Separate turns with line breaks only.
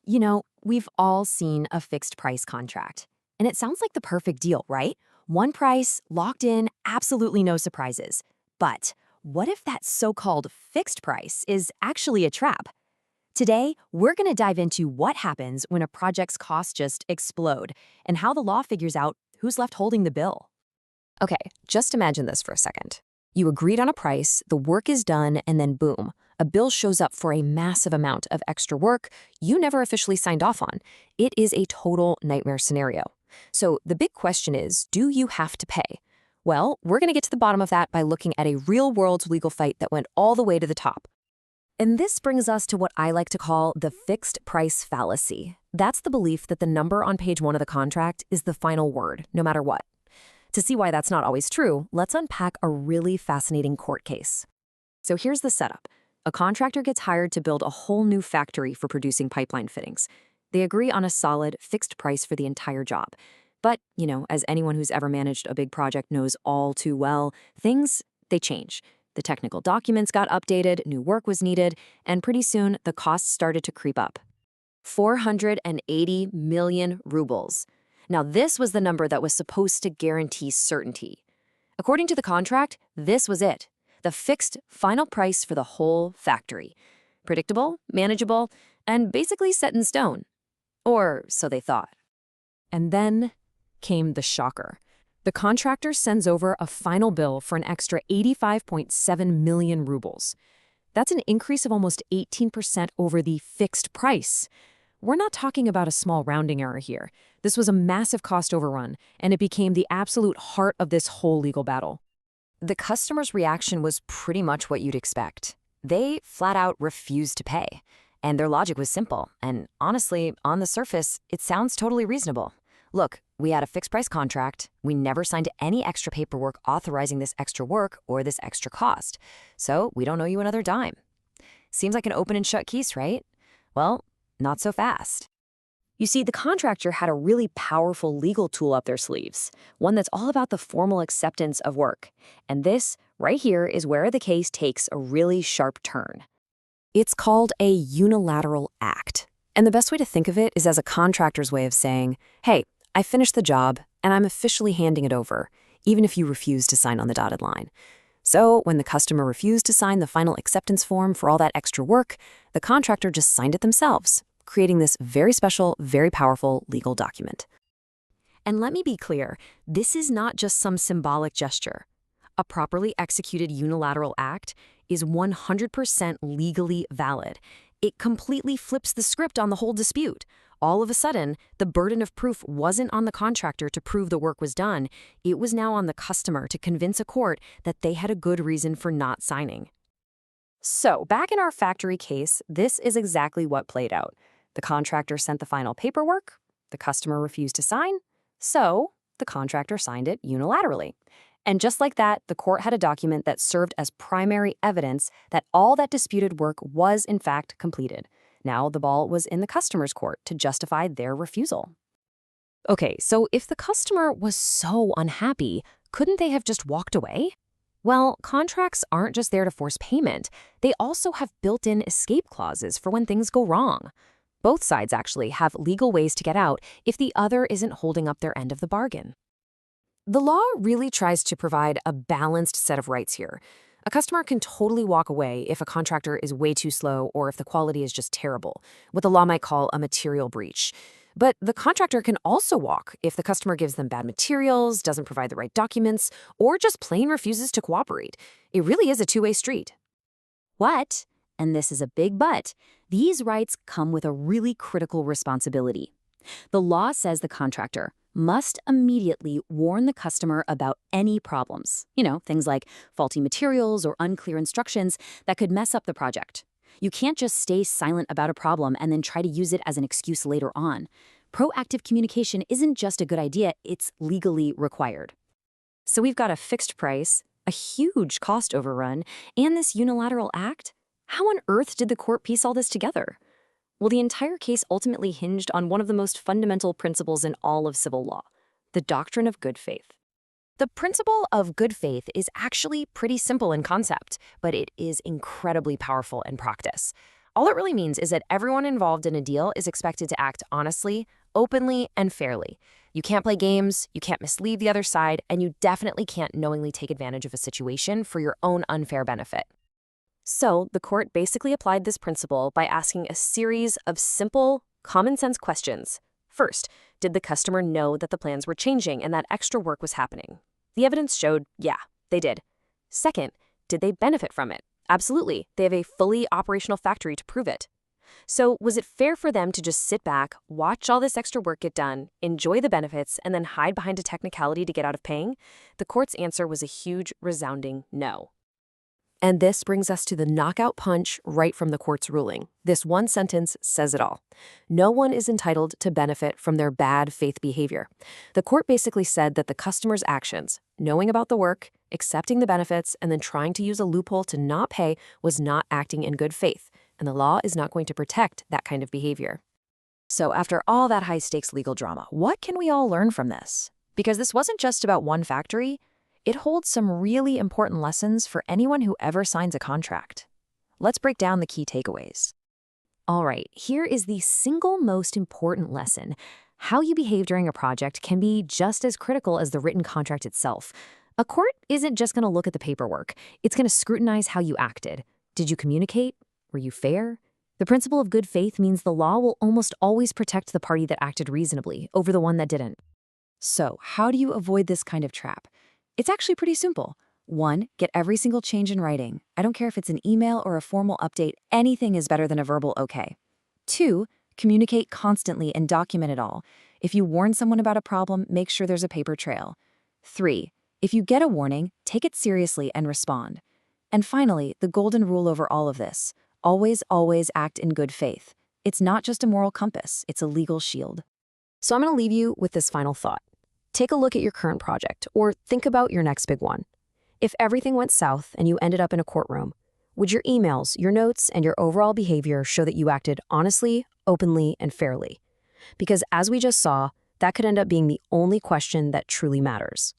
We've all seen a fixed price contract. And it sounds like the perfect deal, right? One price, locked in, absolutely no surprises. But what if that so-called fixed price is actually a trap? Today, we're going to dive into what happens when a project's costs just explode and how the law figures out who's left holding the bill. Okay, just imagine this for a second. You agreed on a price, the work is done, and then boom, a bill shows up for a massive amount of extra work you never officially signed off on. It is a total nightmare scenario. So the big question is, do you have to pay? Well, we're going to get to the bottom of that by looking at a real-world legal fight that went all the way to the top. And this brings us to what I like to call the fixed price fallacy. That's the belief that the number on page 1 of the contract is the final word, no matter what. To see why that's not always true, let's unpack a really fascinating court case. So here's the setup. A contractor gets hired to build a whole new factory for producing pipeline fittings. They agree on a solid, fixed price for the entire job. But, as anyone who's ever managed a big project knows all too well, they change. The technical documents got updated, new work was needed, and pretty soon the costs started to creep up. 480 million rubles. Now, this was the number that was supposed to guarantee certainty. According to the contract, this was it. The fixed final price for the whole factory. Predictable, manageable, and basically set in stone. Or so they thought. And then came the shocker. The contractor sends over a final bill for an extra 85.7 million rubles. That's an increase of almost 18% over the fixed price. We're not talking about a small rounding error here. This was a massive cost overrun, and it became the absolute heart of this whole legal battle. The customer's reaction was pretty much what you'd expect. They flat out refused to pay. And their logic was simple, and honestly, on the surface, it sounds totally reasonable. Look, we had a fixed price contract. We never signed any extra paperwork authorizing this extra work or this extra cost. So we don't owe you another dime. Seems like an open and shut case, right? Well, not so fast. You see, the contractor had a really powerful legal tool up their sleeves, one that's all about the formal acceptance of work. And this, right here, is where the case takes a really sharp turn. It's called a unilateral act. And the best way to think of it is as a contractor's way of saying, hey, I finished the job, and I'm officially handing it over, even if you refuse to sign on the dotted line. So when the customer refused to sign the final acceptance form for all that extra work, the contractor just signed it themselves, creating this very special, very powerful legal document. And let me be clear, this is not just some symbolic gesture. A properly executed unilateral act is 100% legally valid. It completely flips the script on the whole dispute. All of a sudden, the burden of proof wasn't on the contractor to prove the work was done. It was now on the customer to convince a court that they had a good reason for not signing. So, back in our factory case, this is exactly what played out. The contractor sent the final paperwork, the customer refused to sign, so the contractor signed it unilaterally. And just like that, the court had a document that served as primary evidence that all that disputed work was in fact completed. Now the ball was in the customer's court to justify their refusal. Okay, so if the customer was so unhappy, couldn't they have just walked away? Well, contracts aren't just there to force payment. They also have built-in escape clauses for when things go wrong. Both sides actually have legal ways to get out if the other isn't holding up their end of the bargain. The law really tries to provide a balanced set of rights here. A customer can totally walk away if a contractor is way too slow or if the quality is just terrible, what the law might call a material breach. But the contractor can also walk if the customer gives them bad materials, doesn't provide the right documents, or just plain refuses to cooperate. It really is a two-way street.
What, and this is a big but, these rights come with a really critical responsibility. The law says the contractor must immediately warn the customer about any problems. Things like faulty materials or unclear instructions that could mess up the project. You can't just stay silent about a problem and then try to use it as an excuse later on. Proactive communication isn't just a good idea, it's legally required. So we've got a fixed price, a huge cost overrun, and this unilateral act? How on earth did the court piece all this together? Well, the entire case ultimately hinged on one of the most fundamental principles in all of civil law, the doctrine of good faith. The principle of good faith is actually pretty simple in concept, but it is incredibly powerful in practice.
All it really means is that everyone involved in a deal is expected to act honestly, openly, and fairly. You can't play games, you can't mislead the other side, and you definitely can't knowingly take advantage of a situation for your own unfair benefit. So, the court basically applied this principle by asking a series of simple, common sense questions. First, did the customer know that the plans were changing and that extra work was happening? The evidence showed, yeah, they did. Second, did they benefit from it? Absolutely. They have a fully operational factory to prove it. So, was it fair for them to just sit back, watch all this extra work get done, enjoy the benefits, and then hide behind a technicality to get out of paying? The court's answer was a huge, resounding no. And this brings us to the knockout punch right from the court's ruling. This one sentence says it all. No one is entitled to benefit from their bad faith behavior. The court basically said that the customer's actions, knowing about the work, accepting the benefits, and then trying to use a loophole to not pay was not acting in good faith, and the law is not going to protect that kind of behavior.
So after all that high-stakes legal drama, what can we all learn from this? Because this wasn't just about one factory. It holds some really important lessons for anyone who ever signs a contract. Let's break down the key takeaways. All right, here is the single most important lesson. How you behave during a project can be just as critical as the written contract itself. A court isn't just going to look at the paperwork. It's going to scrutinize how you acted. Did you communicate? Were you fair? The principle of good faith means the law will almost always protect the party that acted reasonably over the one that didn't. So, how do you avoid this kind of trap? It's actually pretty simple. 1, get every single change in writing. I don't care if it's an email or a formal update, anything is better than a verbal okay. 2, communicate constantly and document it all. If you warn someone about a problem, make sure there's a paper trail. 3, if you get a warning, take it seriously and respond. And finally, the golden rule over all of this. Always, always act in good faith. It's not just a moral compass, it's a legal shield.
So I'm going to leave you with this final thought. Take a look at your current project, or think about your next big one. If everything went south and you ended up in a courtroom, would your emails, your notes, and your overall behavior show that you acted honestly, openly, and fairly? Because as we just saw, that could end up being the only question that truly matters.